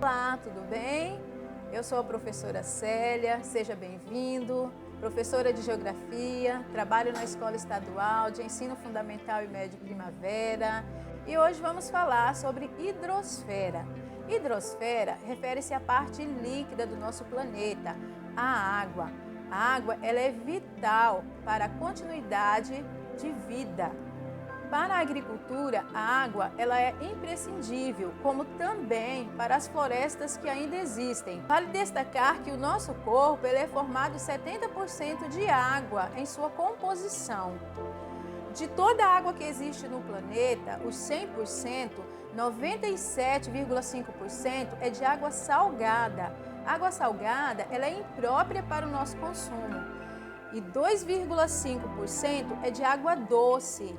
Olá, tudo bem? Eu sou a professora Célia, seja bem-vindo. Professora de Geografia, trabalho na Escola Estadual de Ensino Fundamental e Médio Primavera e hoje vamos falar sobre hidrosfera. Hidrosfera refere-se à parte líquida do nosso planeta, a água. A água ela é vital para a continuidade de vida. Para a agricultura, a água ela é imprescindível, como também para as florestas que ainda existem. Vale destacar que o nosso corpo ele é formado de 70% de água em sua composição. De toda a água que existe no planeta, os 100%, 97,5% é de água salgada. A água salgada ela é imprópria para o nosso consumo. E 2,5% é de água doce.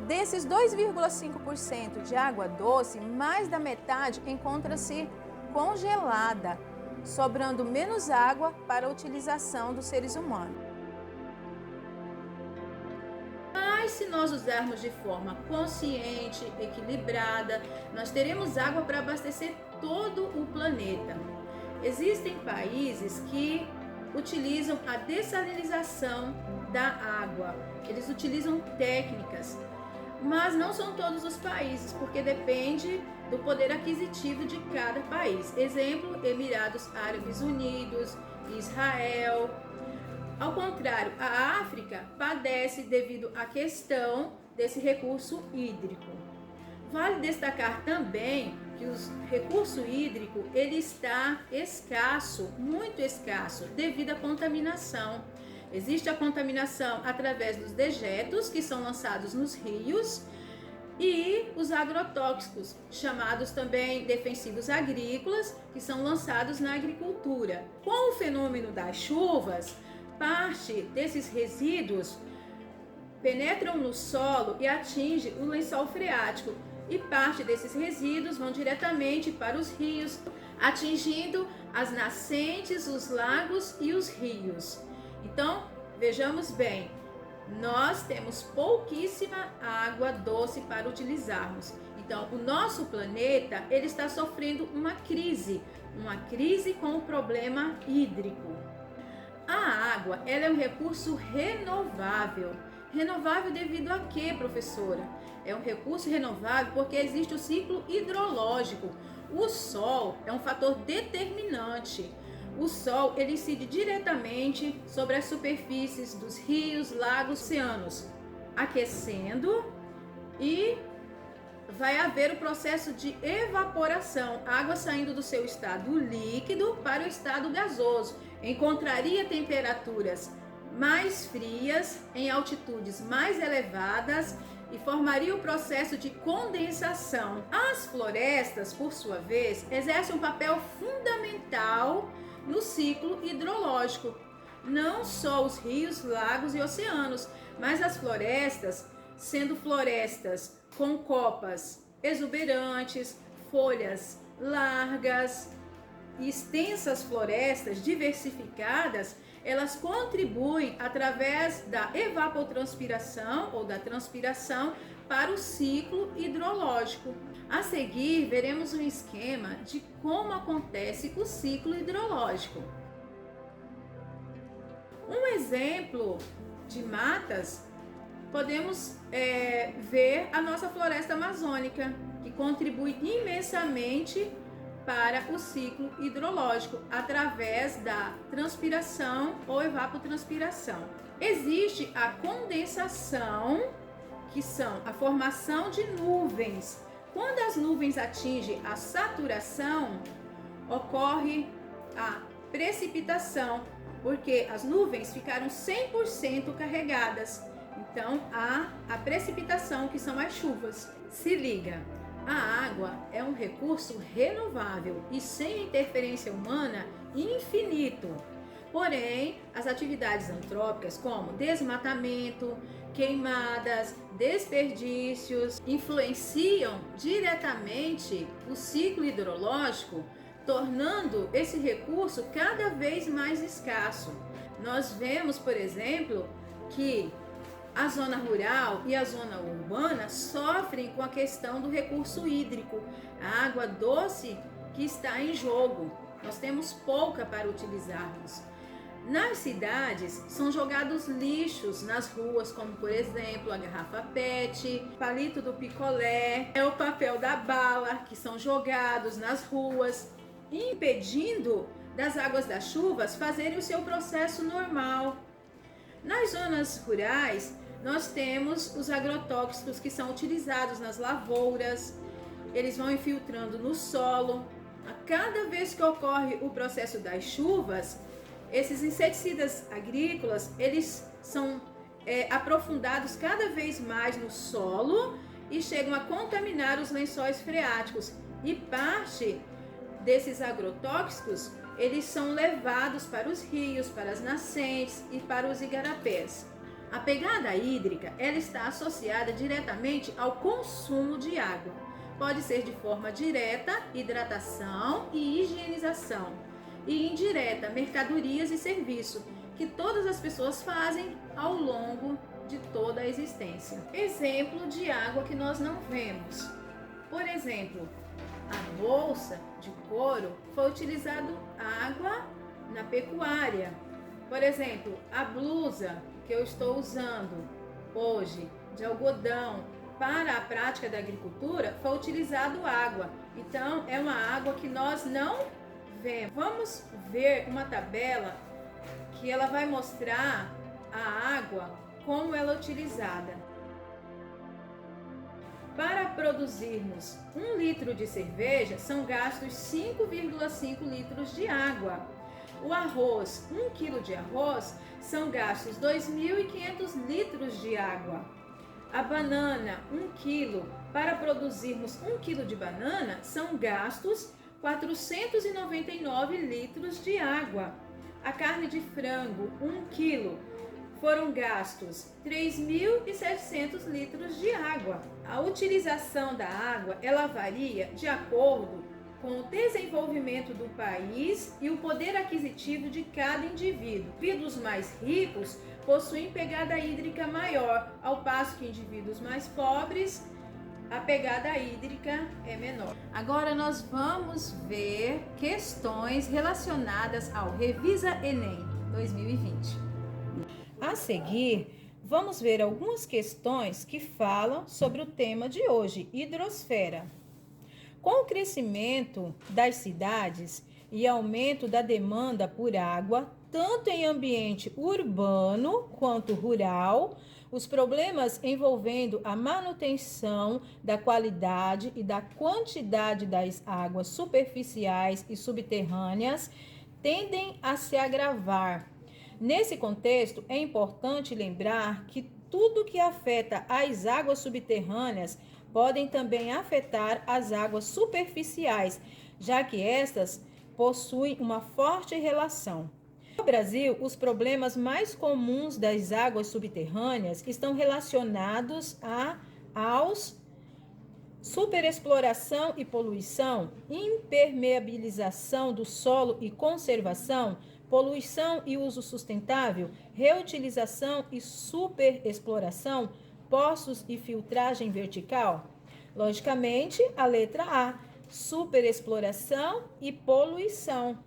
Desses 2,5% de água doce, mais da metade encontra-se congelada, sobrando menos água para a utilização dos seres humanos. Mas se nós usarmos de forma consciente, equilibrada, nós teremos água para abastecer todo o planeta. Existem países que utilizam a dessalinização da água, eles utilizam técnicas. Mas não são todos os países, porque depende do poder aquisitivo de cada país. Exemplo, Emirados Árabes Unidos, Israel. Ao contrário, a África padece devido à questão desse recurso hídrico. Vale destacar também que o recurso hídrico ele está escasso, muito escasso, devido à contaminação. Existe a contaminação através dos dejetos que são lançados nos rios e os agrotóxicos, chamados também defensivos agrícolas, que são lançados na agricultura. Com o fenômeno das chuvas, parte desses resíduos penetram no solo e atinge o lençol freático, e parte desses resíduos vão diretamente para os rios, atingindo as nascentes, os lagos e os rios. Então, vejamos bem, nós temos pouquíssima água doce para utilizarmos. Então, o nosso planeta, ele está sofrendo uma crise com o problema hídrico. A água, ela é um recurso renovável. Renovável devido a quê, professora? É um recurso renovável porque existe o ciclo hidrológico. O sol é um fator determinante. O sol ele incide diretamente sobre as superfícies dos rios, lagos, oceanos, aquecendo e vai haver o processo de evaporação, água saindo do seu estado líquido para o estado gasoso. Encontraria temperaturas mais frias em altitudes mais elevadas e formaria o processo de condensação. As florestas, por sua vez, exercem um papel fundamental no ciclo hidrológico. Não só os rios, lagos e oceanos, mas as florestas, sendo florestas com copas exuberantes, folhas largas e extensas florestas diversificadas, elas contribuem através da evapotranspiração ou da transpiração para o ciclo hidrológico. A seguir, veremos um esquema de como acontece o ciclo hidrológico. Um exemplo de matas, podemos ver a nossa floresta amazônica, que contribui imensamente para o ciclo hidrológico, através da transpiração ou evapotranspiração. Existe a condensação, que são a formação de nuvens. Quando as nuvens atingem a saturação, ocorre a precipitação, porque as nuvens ficaram 100% carregadas. Então, há a precipitação, que são as chuvas. Se liga, a água é um recurso renovável e sem interferência humana infinito. Porém, as atividades antrópicas como desmatamento, queimadas, desperdícios influenciam diretamente o ciclo hidrológico, tornando esse recurso cada vez mais escasso. Nós vemos, por exemplo, que a zona rural e a zona urbana sofrem com a questão do recurso hídrico. A água doce que está em jogo. Nós temos pouca para utilizarmos. Nas cidades, são jogados lixos nas ruas, como por exemplo a garrafa PET, palito do picolé, o papel da bala, que são jogados nas ruas, impedindo das águas das chuvas fazerem o seu processo normal. Nas zonas rurais, nós temos os agrotóxicos que são utilizados nas lavouras, eles vão infiltrando no solo. A cada vez que ocorre o processo das chuvas, esses inseticidas agrícolas, eles são aprofundados cada vez mais no solo e chegam a contaminar os lençóis freáticos. E parte desses agrotóxicos, eles são levados para os rios, para as nascentes e para os igarapés. A pegada hídrica, ela está associada diretamente ao consumo de água. Pode ser de forma direta, hidratação e higienização, e indireta, mercadorias e serviço, que todas as pessoas fazem ao longo de toda a existência. Exemplo de água que nós não vemos. Por exemplo, a bolsa de couro foi utilizado água na pecuária. Por exemplo, a blusa que eu estou usando hoje de algodão para a prática da agricultura foi utilizado água. Então é uma água que nós não vemos. Vamos ver uma tabela que ela vai mostrar a água como ela é utilizada. Para produzirmos 1 litro de cerveja, são gastos 5,5 litros de água. O arroz, 1 quilo de arroz, são gastos 2.500 litros de água. A banana, 1 quilo, para produzirmos 1 quilo de banana, são gastos 499 litros de água. A carne de frango, 1 quilo, foram gastos 3.700 litros de água. A utilização da água, ela varia de acordo com o desenvolvimento do país e o poder aquisitivo de cada indivíduo. Indivíduos mais ricos possuem pegada hídrica maior, ao passo que indivíduos mais pobres, a pegada hídrica é menor. Agora nós vamos ver questões relacionadas ao Revisa Enem 2020. A seguir, vamos ver algumas questões que falam sobre o tema de hoje, hidrosfera. Com o crescimento das cidades e aumento da demanda por água, tanto em ambiente urbano quanto rural, os problemas envolvendo a manutenção da qualidade e da quantidade das águas superficiais e subterrâneas tendem a se agravar. Nesse contexto, é importante lembrar que tudo que afeta as águas subterrâneas podem também afetar as águas superficiais, já que estas possuem uma forte relação. No Brasil, os problemas mais comuns das águas subterrâneas estão relacionados aos superexploração e poluição, impermeabilização do solo e conservação, poluição e uso sustentável, reutilização e superexploração, poços e filtragem vertical. Logicamente, a letra A, superexploração e poluição.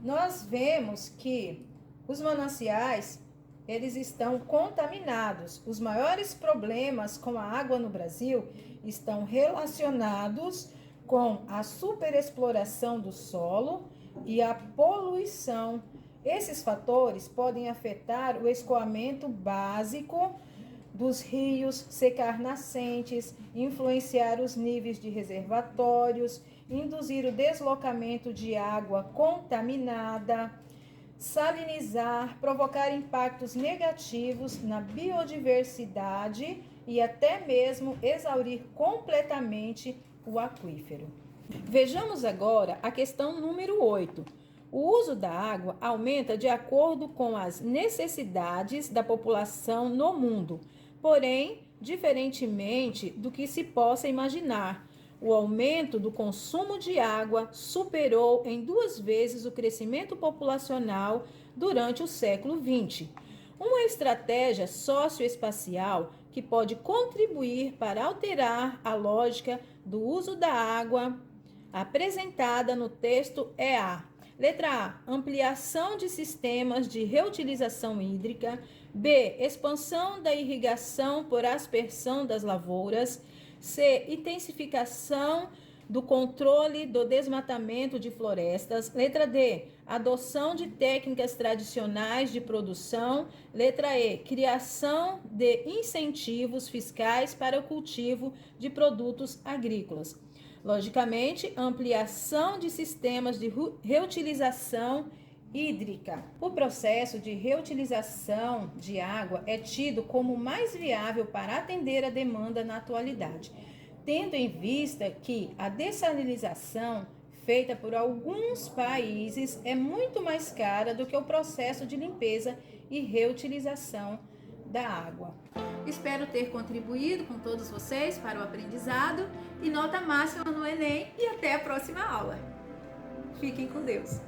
Nós vemos que os mananciais, eles estão contaminados. Os maiores problemas com a água no Brasil estão relacionados com a superexploração do solo e a poluição. Esses fatores podem afetar o escoamento básico dos rios, secar nascentes, influenciar os níveis de reservatórios, induzir o deslocamento de água contaminada, salinizar, provocar impactos negativos na biodiversidade e até mesmo exaurir completamente o aquífero. Vejamos agora a questão número 8. O uso da água aumenta de acordo com as necessidades da população no mundo, porém, diferentemente do que se possa imaginar. O aumento do consumo de água superou em 2 vezes o crescimento populacional durante o século XX. Uma estratégia socioespacial que pode contribuir para alterar a lógica do uso da água, apresentada no texto é a letra A, ampliação de sistemas de reutilização hídrica. B, expansão da irrigação por aspersão das lavouras. C, intensificação do controle do desmatamento de florestas. Letra D, adoção de técnicas tradicionais de produção. Letra E, criação de incentivos fiscais para o cultivo de produtos agrícolas. Logicamente, ampliação de sistemas de reutilização hídrica. O processo de reutilização de água é tido como mais viável para atender a demanda na atualidade, tendo em vista que a dessalinização feita por alguns países é muito mais cara do que o processo de limpeza e reutilização da água. Espero ter contribuído com todos vocês para o aprendizado e nota máxima no Enem e até a próxima aula. Fiquem com Deus!